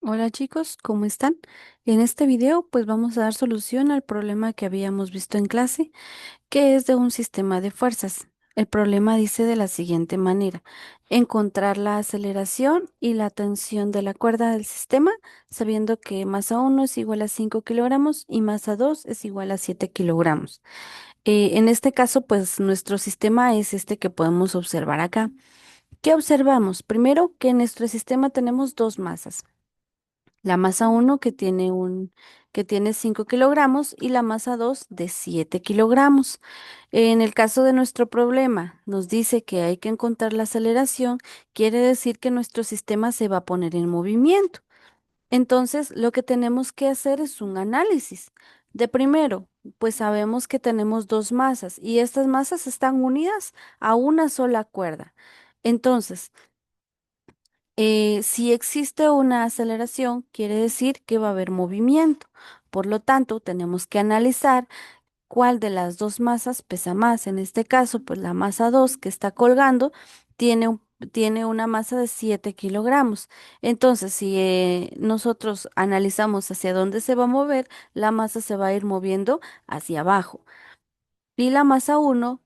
Hola chicos, ¿cómo están? En este video pues vamos a dar solución al problema que habíamos visto en clase, que es de un sistema de fuerzas. El problema dice de la siguiente manera: encontrar la aceleración y la tensión de la cuerda del sistema, sabiendo que masa 1 es igual a 5 kilogramos y masa 2 es igual a 7 kilogramos. En este caso pues nuestro sistema es este que podemos observar acá. ¿Qué observamos? Primero que en nuestro sistema tenemos dos masas. La masa uno que tiene 5 kilogramos y la masa 2 de 7 kilogramos. En el caso de nuestro problema, nos dice que hay que encontrar la aceleración, quiere decir que nuestro sistema se va a poner en movimiento. Entonces, lo que tenemos que hacer es un análisis. De primero, pues sabemos que tenemos dos masas y estas masas están unidas a una sola cuerda. Entonces, si existe una aceleración, quiere decir que va a haber movimiento. Por lo tanto, tenemos que analizar cuál de las dos masas pesa más. En este caso, pues la masa 2 que está colgando tiene, tiene una masa de 7 kilogramos. Entonces, si nosotros analizamos hacia dónde se va a mover, la masa se va a ir moviendo hacia abajo. Y la masa uno,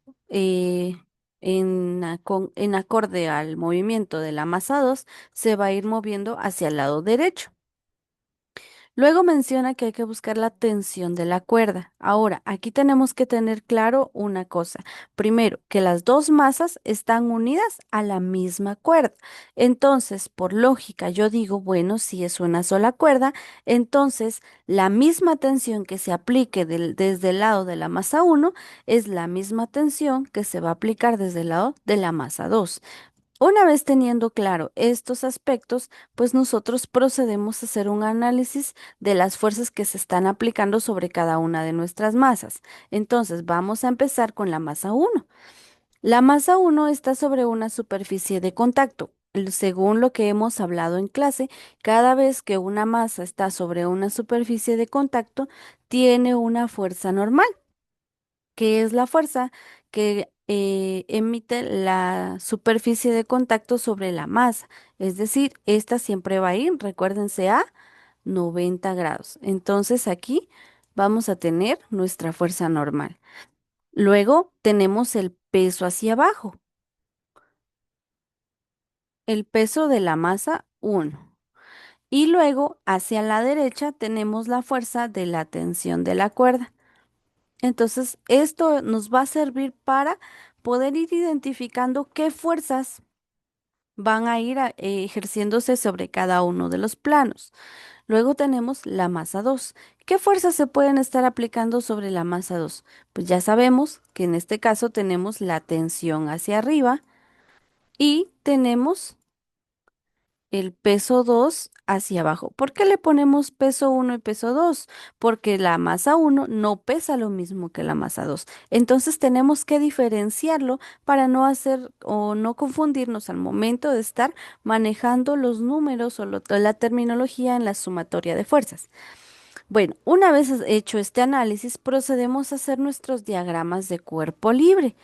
en acorde al movimiento de la masa 2, se va a ir moviendo hacia el lado derecho. Luego menciona que hay que buscar la tensión de la cuerda. Ahora, aquí tenemos que tener claro una cosa. Primero, que las dos masas están unidas a la misma cuerda. Entonces, por lógica, yo digo, bueno, si es una sola cuerda, entonces la misma tensión que se aplique desde el lado de la masa uno es la misma tensión que se va a aplicar desde el lado de la masa 2. Una vez teniendo claro estos aspectos, pues nosotros procedemos a hacer un análisis de las fuerzas que se están aplicando sobre cada una de nuestras masas. Entonces, vamos a empezar con la masa uno. La masa uno está sobre una superficie de contacto. Según lo que hemos hablado en clase, cada vez que una masa está sobre una superficie de contacto, tiene una fuerza normal, que es la fuerza que emite la superficie de contacto sobre la masa. Es decir, esta siempre va a ir, recuérdense, a 90 grados. Entonces aquí vamos a tener nuestra fuerza normal. Luego tenemos el peso hacia abajo, el peso de la masa 1. Y luego hacia la derecha tenemos la fuerza de la tensión de la cuerda. Entonces, esto nos va a servir para poder ir identificando qué fuerzas van a ir ejerciéndose sobre cada uno de los planos. Luego tenemos la masa 2. ¿Qué fuerzas se pueden estar aplicando sobre la masa 2? Pues ya sabemos que en este caso tenemos la tensión hacia arriba y tenemos el peso 2 hacia abajo. ¿Por qué le ponemos peso uno y peso 2? Porque la masa uno no pesa lo mismo que la masa 2. Entonces tenemos que diferenciarlo para no hacer o no confundirnos al momento de estar manejando los números o la terminología en la sumatoria de fuerzas. Bueno, una vez hecho este análisis, procedemos a hacer nuestros diagramas de cuerpo libre.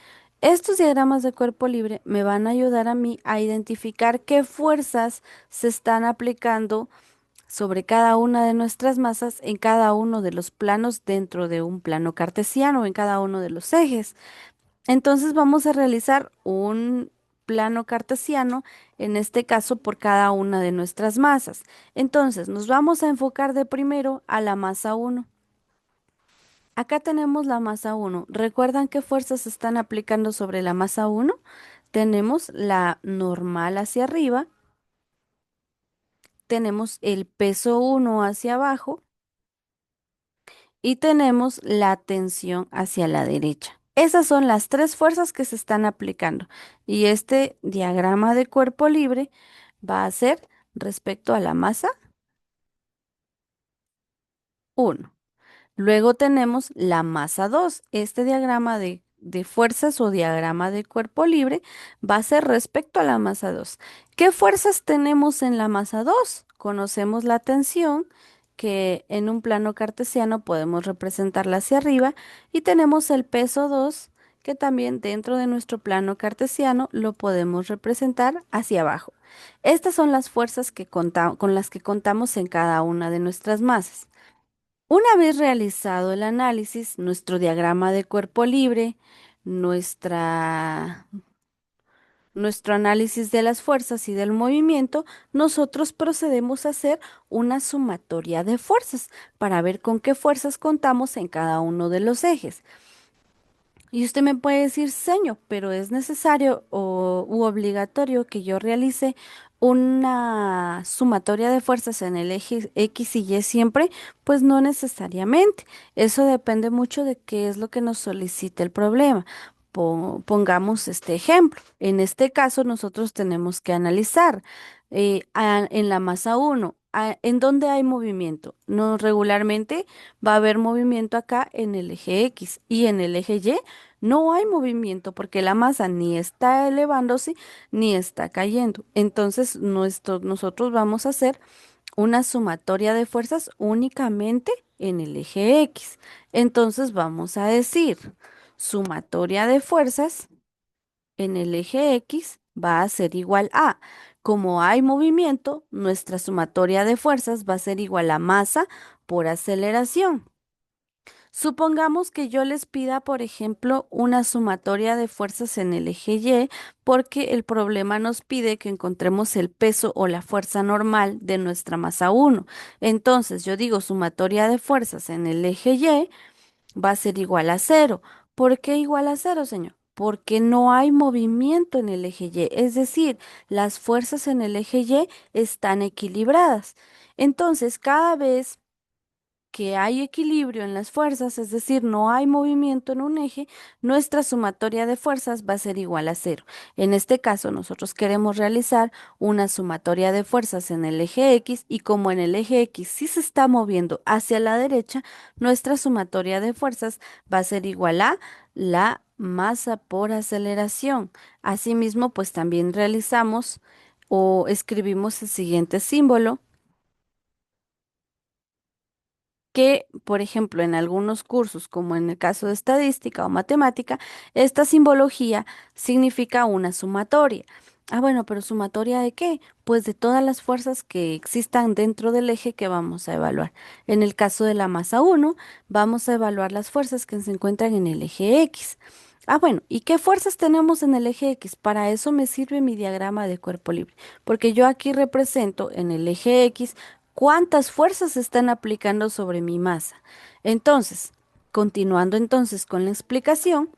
Estos diagramas de cuerpo libre me van a ayudar a mí a identificar qué fuerzas se están aplicando sobre cada una de nuestras masas en cada uno de los planos dentro de un plano cartesiano, en cada uno de los ejes. Entonces vamos a realizar un plano cartesiano, en este caso por cada una de nuestras masas. Entonces nos vamos a enfocar de primero a la masa uno. Acá tenemos la masa uno. ¿Recuerdan qué fuerzas se están aplicando sobre la masa uno? Tenemos la normal hacia arriba, tenemos el peso uno hacia abajo y tenemos la tensión hacia la derecha. Esas son las tres fuerzas que se están aplicando. Y este diagrama de cuerpo libre va a ser respecto a la masa uno. Luego tenemos la masa 2. Este diagrama de fuerzas o diagrama de cuerpo libre va a ser respecto a la masa 2. ¿Qué fuerzas tenemos en la masa 2? Conocemos la tensión, que en un plano cartesiano podemos representarla hacia arriba, y tenemos el peso 2, que también dentro de nuestro plano cartesiano lo podemos representar hacia abajo. Estas son las fuerzas con las que contamos en cada una de nuestras masas. Una vez realizado el análisis, nuestro diagrama de cuerpo libre, nuestra nuestro análisis de las fuerzas y del movimiento, nosotros procedemos a hacer una sumatoria de fuerzas para ver con qué fuerzas contamos en cada uno de los ejes. Y usted me puede decir, señor, pero es necesario u obligatorio que yo realice una sumatoria de fuerzas en el eje X y Y siempre, pues no necesariamente. Eso depende mucho de qué es lo que nos solicita el problema. Pongamos este ejemplo. En este caso, nosotros tenemos que analizar en la masa uno, en dónde hay movimiento. No regularmente va a haber movimiento acá en el eje X y en el eje Y no hay movimiento porque la masa ni está elevándose ni está cayendo. Entonces, nosotros vamos a hacer una sumatoria de fuerzas únicamente en el eje X. Entonces, vamos a decir, sumatoria de fuerzas en el eje X va a ser igual a, como hay movimiento, nuestra sumatoria de fuerzas va a ser igual a masa por aceleración. Supongamos que yo les pida, por ejemplo, una sumatoria de fuerzas en el eje Y, porque el problema nos pide que encontremos el peso o la fuerza normal de nuestra masa uno. Entonces, yo digo sumatoria de fuerzas en el eje Y va a ser igual a cero. ¿Por qué igual a cero, señor? Porque no hay movimiento en el eje Y, es decir, las fuerzas en el eje Y están equilibradas. Entonces, cada vez que hay equilibrio en las fuerzas, es decir, no hay movimiento en un eje, nuestra sumatoria de fuerzas va a ser igual a cero. En este caso, nosotros queremos realizar una sumatoria de fuerzas en el eje X y como en el eje X sí se está moviendo hacia la derecha, nuestra sumatoria de fuerzas va a ser igual a la masa por aceleración. Asimismo, pues también realizamos o escribimos el siguiente símbolo que, por ejemplo, en algunos cursos, como en el caso de estadística o matemática, esta simbología significa una sumatoria. Ah, bueno, pero ¿sumatoria de qué? Pues de todas las fuerzas que existan dentro del eje que vamos a evaluar. En el caso de la masa uno, vamos a evaluar las fuerzas que se encuentran en el eje X. Ah, bueno, ¿y qué fuerzas tenemos en el eje X? Para eso me sirve mi diagrama de cuerpo libre, porque yo aquí represento en el eje X cuántas fuerzas se están aplicando sobre mi masa. Entonces, continuando entonces con la explicación,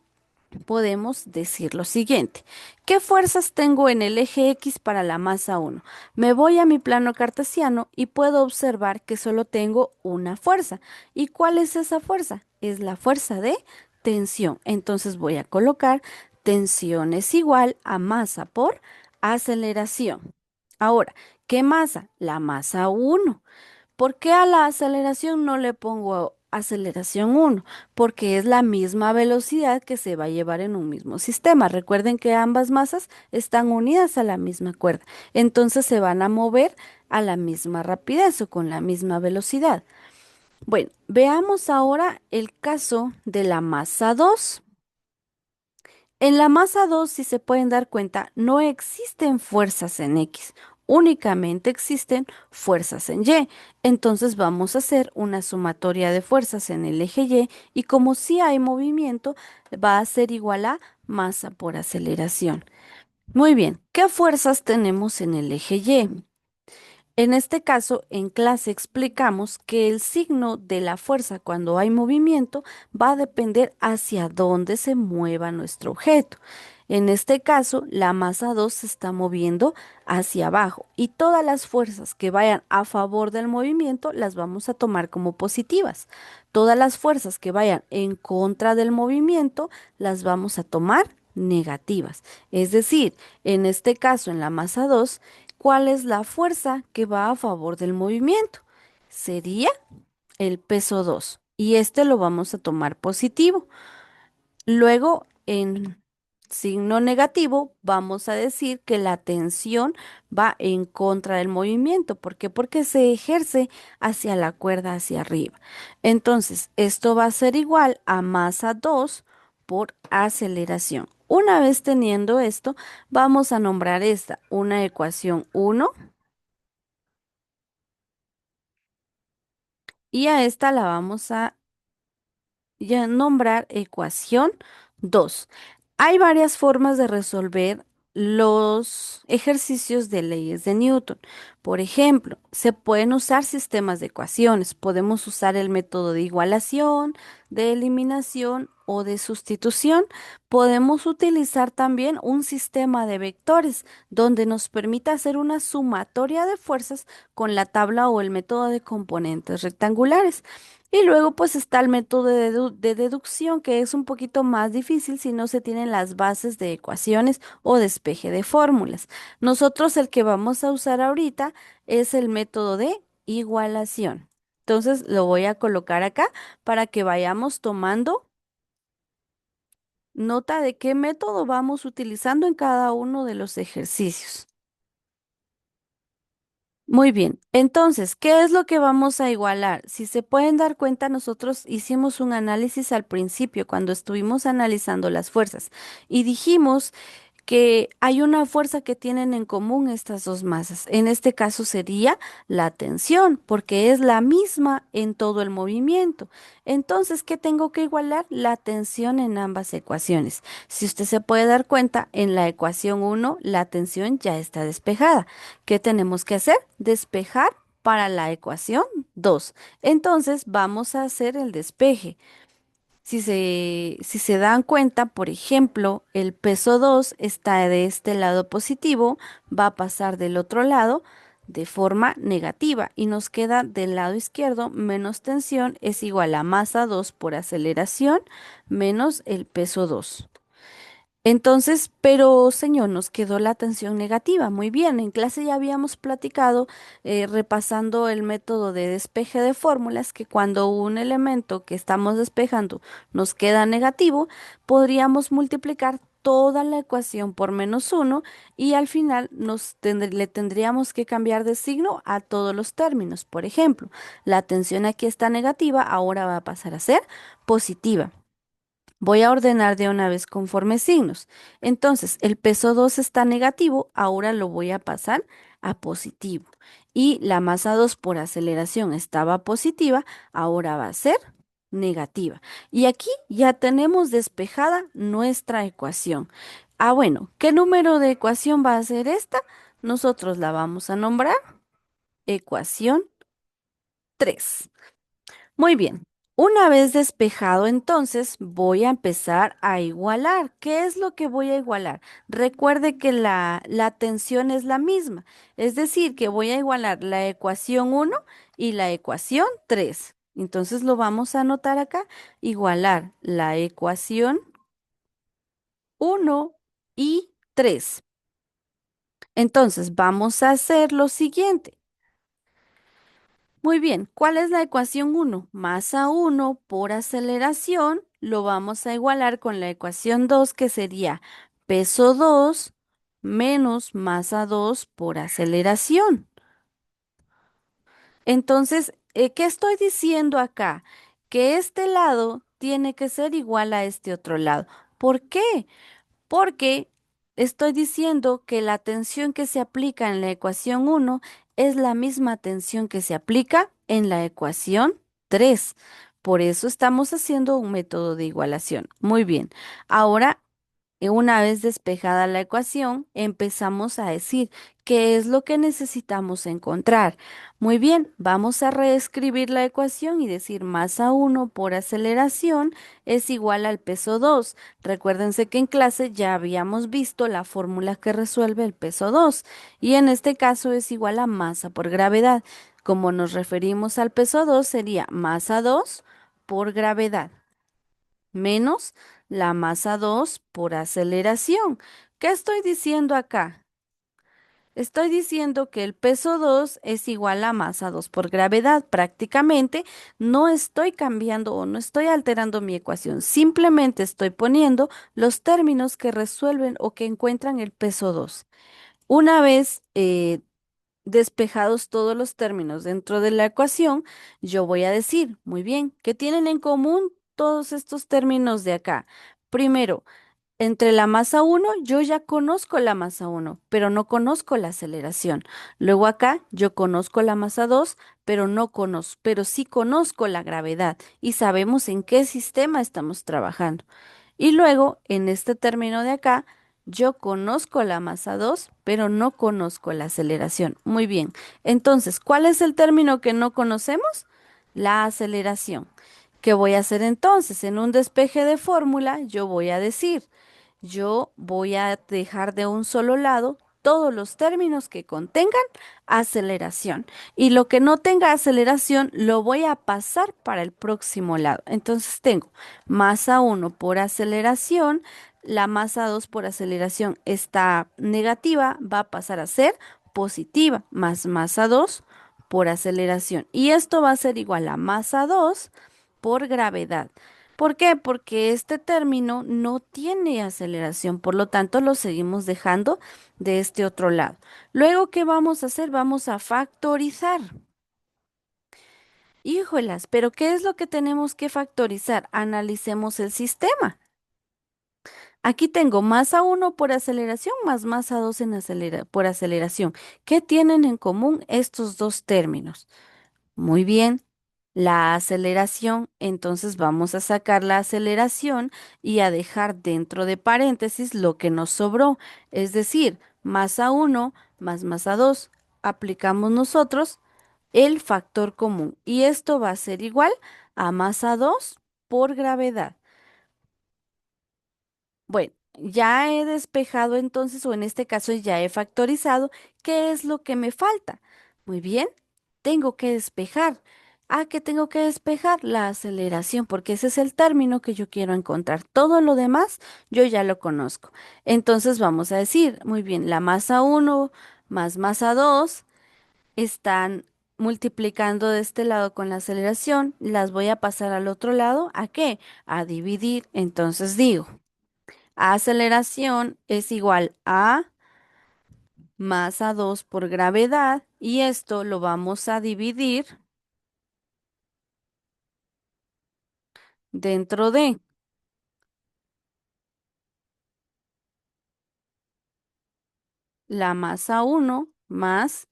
podemos decir lo siguiente. ¿Qué fuerzas tengo en el eje X para la masa uno? Me voy a mi plano cartesiano y puedo observar que solo tengo una fuerza. ¿Y cuál es esa fuerza? Es la fuerza de tensión. Entonces voy a colocar tensión es igual a masa por aceleración. Ahora, ¿qué masa? La masa uno. ¿Por qué a la aceleración no le pongo aceleración uno? Porque es la misma velocidad que se va a llevar en un mismo sistema. Recuerden que ambas masas están unidas a la misma cuerda. Entonces se van a mover a la misma rapidez o con la misma velocidad. Bueno, veamos ahora el caso de la masa 2. En la masa 2, si se pueden dar cuenta, no existen fuerzas en X, únicamente existen fuerzas en Y. Entonces vamos a hacer una sumatoria de fuerzas en el eje Y y como si hay movimiento, va a ser igual a masa por aceleración. Muy bien, ¿qué fuerzas tenemos en el eje Y? En este caso, en clase explicamos que el signo de la fuerza cuando hay movimiento va a depender hacia dónde se mueva nuestro objeto. En este caso, la masa 2 se está moviendo hacia abajo y todas las fuerzas que vayan a favor del movimiento las vamos a tomar como positivas. Todas las fuerzas que vayan en contra del movimiento las vamos a tomar negativas. Es decir, en este caso, en la masa 2, ¿cuál es la fuerza que va a favor del movimiento? Sería el peso 2 y este lo vamos a tomar positivo. Luego, en signo negativo, vamos a decir que la tensión va en contra del movimiento. ¿Por qué? Porque se ejerce hacia la cuerda hacia arriba. Entonces, esto va a ser igual a masa 2 por aceleración. Una vez teniendo esto, vamos a nombrar esta una ecuación uno y a esta la vamos a nombrar ecuación 2. Hay varias formas de resolver los ejercicios de leyes de Newton. Por ejemplo, se pueden usar sistemas de ecuaciones. Podemos usar el método de igualación, de eliminación o de sustitución. Podemos utilizar también un sistema de vectores donde nos permita hacer una sumatoria de fuerzas con la tabla o el método de componentes rectangulares. Y luego pues está el método de deducción, que es un poquito más difícil si no se tienen las bases de ecuaciones o despeje de fórmulas. Nosotros el que vamos a usar ahorita es el método de igualación. Entonces lo voy a colocar acá para que vayamos tomando nota de qué método vamos utilizando en cada uno de los ejercicios. Muy bien, entonces, ¿qué es lo que vamos a igualar? Si se pueden dar cuenta, nosotros hicimos un análisis al principio cuando estuvimos analizando las fuerzas y dijimos que hay una fuerza que tienen en común estas dos masas. En este caso sería la tensión, porque es la misma en todo el movimiento. Entonces, ¿qué tengo que igualar? La tensión en ambas ecuaciones. Si usted se puede dar cuenta, en la ecuación uno la tensión ya está despejada. ¿Qué tenemos que hacer? Despejar para la ecuación 2. Entonces, vamos a hacer el despeje. Si se dan cuenta, por ejemplo, el peso 2 está de este lado positivo, va a pasar del otro lado de forma negativa y nos queda del lado izquierdo menos tensión es igual a masa 2 por aceleración menos el peso 2. Entonces, pero señor, nos quedó la tensión negativa. Muy bien, en clase ya habíamos platicado, repasando el método de despeje de fórmulas, que cuando un elemento que estamos despejando nos queda negativo, podríamos multiplicar toda la ecuación por menos uno y al final le tendríamos que cambiar de signo a todos los términos. Por ejemplo, la tensión aquí está negativa, ahora va a pasar a ser positiva. Voy a ordenar de una vez conforme signos. Entonces, el peso 2 está negativo, ahora lo voy a pasar a positivo. Y la masa 2 por aceleración estaba positiva, ahora va a ser negativa. Y aquí ya tenemos despejada nuestra ecuación. Ah, bueno, ¿qué número de ecuación va a ser esta? Nosotros la vamos a nombrar ecuación 3. Muy bien. Una vez despejado, entonces voy a empezar a igualar. ¿Qué es lo que voy a igualar? Recuerde que la tensión es la misma. Es decir, que voy a igualar la ecuación uno y la ecuación 3. Entonces lo vamos a anotar acá. Igualar la ecuación uno y 3. Entonces vamos a hacer lo siguiente. Muy bien, ¿cuál es la ecuación uno? Masa uno por aceleración lo vamos a igualar con la ecuación 2 que sería peso 2 menos masa 2 por aceleración. Entonces, ¿qué estoy diciendo acá? Que este lado tiene que ser igual a este otro lado. ¿Por qué? Porque estoy diciendo que la tensión que se aplica en la ecuación uno es la misma tensión que se aplica en la ecuación 3. Por eso estamos haciendo un método de igualación. Muy bien. Ahora una vez despejada la ecuación, empezamos a decir qué es lo que necesitamos encontrar. Muy bien, vamos a reescribir la ecuación y decir masa uno por aceleración es igual al peso 2. Recuérdense que en clase ya habíamos visto la fórmula que resuelve el peso 2 y en este caso es igual a masa por gravedad. Como nos referimos al peso 2 sería masa 2 por gravedad menos la masa 2 por aceleración. ¿Qué estoy diciendo acá? Estoy diciendo que el peso 2 es igual a masa 2 por gravedad. Prácticamente no estoy cambiando o no estoy alterando mi ecuación. Simplemente estoy poniendo los términos que resuelven o que encuentran el peso 2. Una vez despejados todos los términos dentro de la ecuación, yo voy a decir, muy bien, ¿qué tienen en común todos estos términos de acá? Primero, entre la masa uno, yo ya conozco la masa uno, pero no conozco la aceleración. Luego acá, yo conozco la masa 2, pero no conozco, pero sí conozco la gravedad y sabemos en qué sistema estamos trabajando. Y luego, en este término de acá, yo conozco la masa 2, pero no conozco la aceleración. Muy bien. Entonces, ¿cuál es el término que no conocemos? La aceleración. ¿Qué voy a hacer entonces? En un despeje de fórmula, yo voy a decir, yo voy a dejar de un solo lado todos los términos que contengan aceleración. Y lo que no tenga aceleración lo voy a pasar para el próximo lado. Entonces tengo masa uno por aceleración, la masa 2 por aceleración está negativa, va a pasar a ser positiva, más masa 2 por aceleración. Y esto va a ser igual a masa 2 por gravedad. ¿Por qué? Porque este término no tiene aceleración, por lo tanto lo seguimos dejando de este otro lado. Luego, ¿qué vamos a hacer? Vamos a factorizar. Híjolas, pero ¿qué es lo que tenemos que factorizar? Analicemos el sistema. Aquí tengo masa uno por aceleración más masa 2 por aceleración. ¿Qué tienen en común estos dos términos? Muy bien, la aceleración, entonces vamos a sacar la aceleración y a dejar dentro de paréntesis lo que nos sobró, es decir, masa uno más masa 2. Aplicamos nosotros el factor común y esto va a ser igual a masa 2 por gravedad. Bueno, ya he despejado entonces, o en este caso ya he factorizado, ¿qué es lo que me falta? Muy bien, tengo que despejar. ¿Qué tengo que despejar? La aceleración, porque ese es el término que yo quiero encontrar. Todo lo demás yo ya lo conozco. Entonces vamos a decir, muy bien, la masa uno más masa 2 están multiplicando de este lado con la aceleración. Las voy a pasar al otro lado. ¿A qué? A dividir. Entonces digo. Aceleración es igual a masa 2 por gravedad y esto lo vamos a dividir dentro de la masa uno más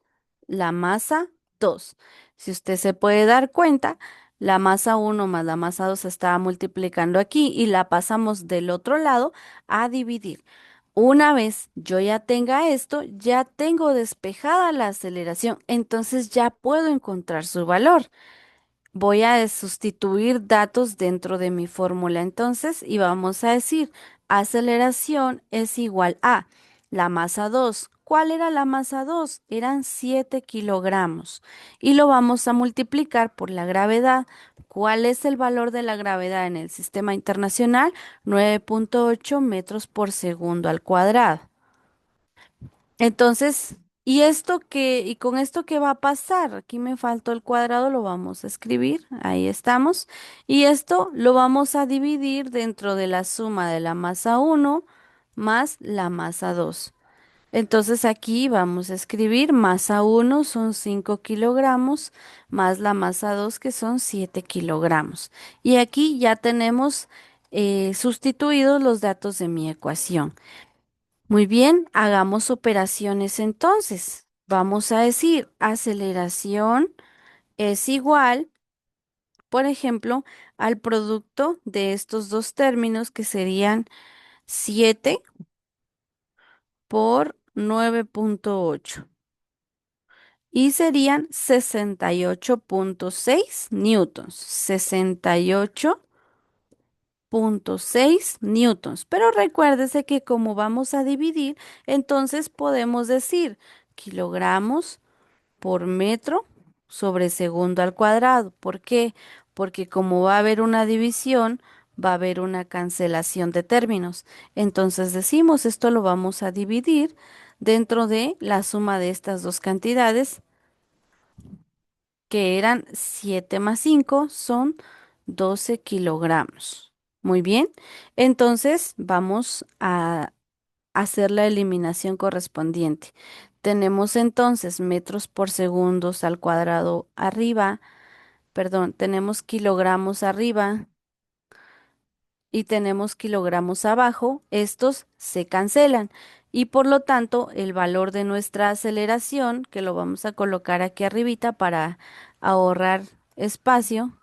la masa 2. Si usted se puede dar cuenta, la masa uno más la masa 2 se estaba multiplicando aquí y la pasamos del otro lado a dividir. Una vez yo ya tenga esto, ya tengo despejada la aceleración, entonces ya puedo encontrar su valor. Voy a sustituir datos dentro de mi fórmula entonces y vamos a decir aceleración es igual a la masa 2. ¿Cuál era la masa 2? Eran 7 kilogramos y lo vamos a multiplicar por la gravedad. ¿Cuál es el valor de la gravedad en el sistema internacional? 9,8 metros por segundo al cuadrado. Entonces, ¿y con esto qué va a pasar? Aquí me faltó el cuadrado, lo vamos a escribir, ahí estamos. Y esto lo vamos a dividir dentro de la suma de la masa uno más la masa 2. Entonces aquí vamos a escribir masa uno son 5 kilogramos más la masa 2 que son 7 kilogramos. Y aquí ya tenemos sustituidos los datos de mi ecuación. Muy bien, hagamos operaciones entonces. Vamos a decir, aceleración es igual, por ejemplo, al producto de estos dos términos que serían 7 por 9,8 y serían 68,6 newtons. 68,6 newtons. Pero recuérdese que como vamos a dividir, entonces podemos decir kilogramos por metro sobre segundo al cuadrado. ¿Por qué? Porque como va a haber una división, va a haber una cancelación de términos. Entonces decimos, esto lo vamos a dividir dentro de la suma de estas dos cantidades, que eran 7 más 5 son 12 kilogramos. Muy bien. Entonces vamos a hacer la eliminación correspondiente. Tenemos entonces metros por segundos al cuadrado arriba, perdón, tenemos kilogramos arriba y tenemos kilogramos abajo, estos se cancelan y por lo tanto el valor de nuestra aceleración, que lo vamos a colocar aquí arribita para ahorrar espacio,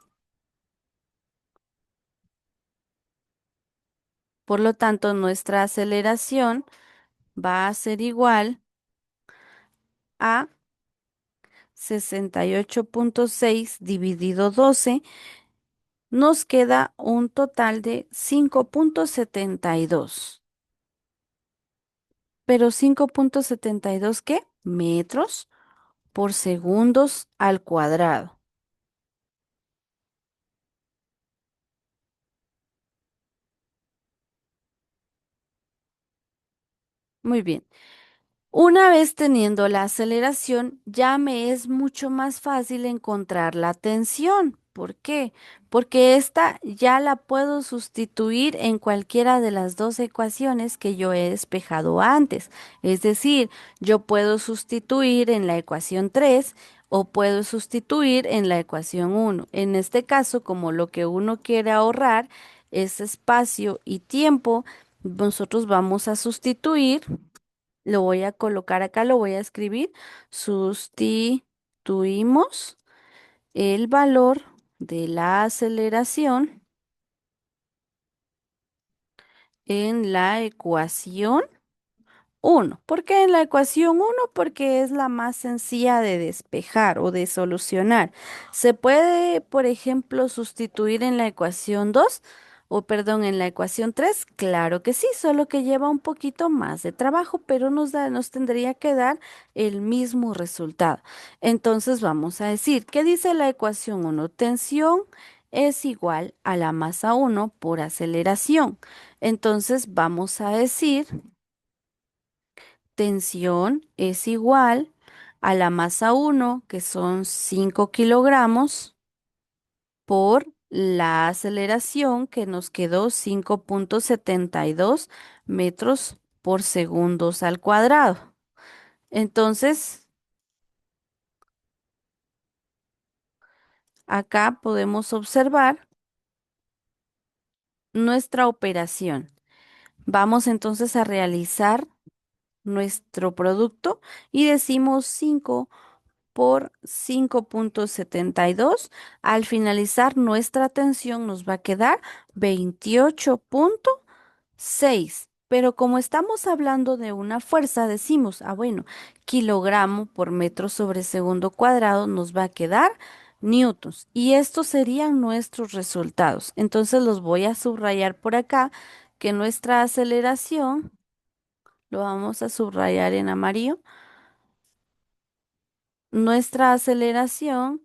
por lo tanto nuestra aceleración va a ser igual a 68,6 dividido 12, nos queda un total de 5,72. Pero 5,72 ¿qué? Metros por segundos al cuadrado. Muy bien. Una vez teniendo la aceleración, ya me es mucho más fácil encontrar la tensión. ¿Por qué? Porque esta ya la puedo sustituir en cualquiera de las dos ecuaciones que yo he despejado antes. Es decir, yo puedo sustituir en la ecuación 3 o puedo sustituir en la ecuación uno. En este caso, como lo que uno quiere ahorrar es espacio y tiempo, nosotros vamos a sustituir. Lo voy a colocar acá, lo voy a escribir. Sustituimos el valor de la aceleración en la ecuación uno. ¿Por qué en la ecuación uno? Porque es la más sencilla de despejar o de solucionar. ¿Se puede, por ejemplo, sustituir en la ecuación 2 o, perdón, en la ecuación 3? Claro que sí, solo que lleva un poquito más de trabajo, pero nos tendría que dar el mismo resultado. Entonces vamos a decir, ¿qué dice la ecuación uno? Tensión es igual a la masa uno por aceleración. Entonces vamos a decir tensión es igual a la masa uno, que son 5 kilogramos, por la aceleración, que nos quedó 5,72 metros por segundos al cuadrado. Entonces, acá podemos observar nuestra operación. Vamos entonces a realizar nuestro producto y decimos 5 por 5,72. Al finalizar nuestra tensión nos va a quedar 28,6. Pero como estamos hablando de una fuerza, decimos, ah, bueno, kilogramo por metro sobre segundo cuadrado nos va a quedar newtons. Y estos serían nuestros resultados. Entonces los voy a subrayar por acá, que nuestra aceleración, lo vamos a subrayar en amarillo. Nuestra aceleración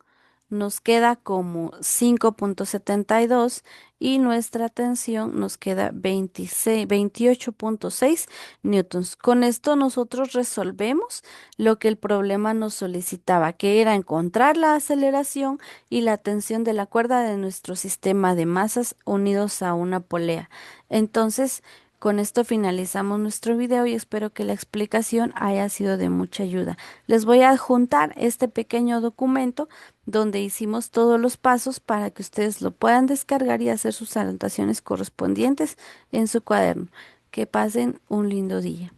nos queda como 5,72 y nuestra tensión nos queda 28,6 newtons. Con esto nosotros resolvemos lo que el problema nos solicitaba, que era encontrar la aceleración y la tensión de la cuerda de nuestro sistema de masas unidos a una polea. Entonces, con esto finalizamos nuestro video y espero que la explicación haya sido de mucha ayuda. Les voy a adjuntar este pequeño documento donde hicimos todos los pasos para que ustedes lo puedan descargar y hacer sus anotaciones correspondientes en su cuaderno. Que pasen un lindo día.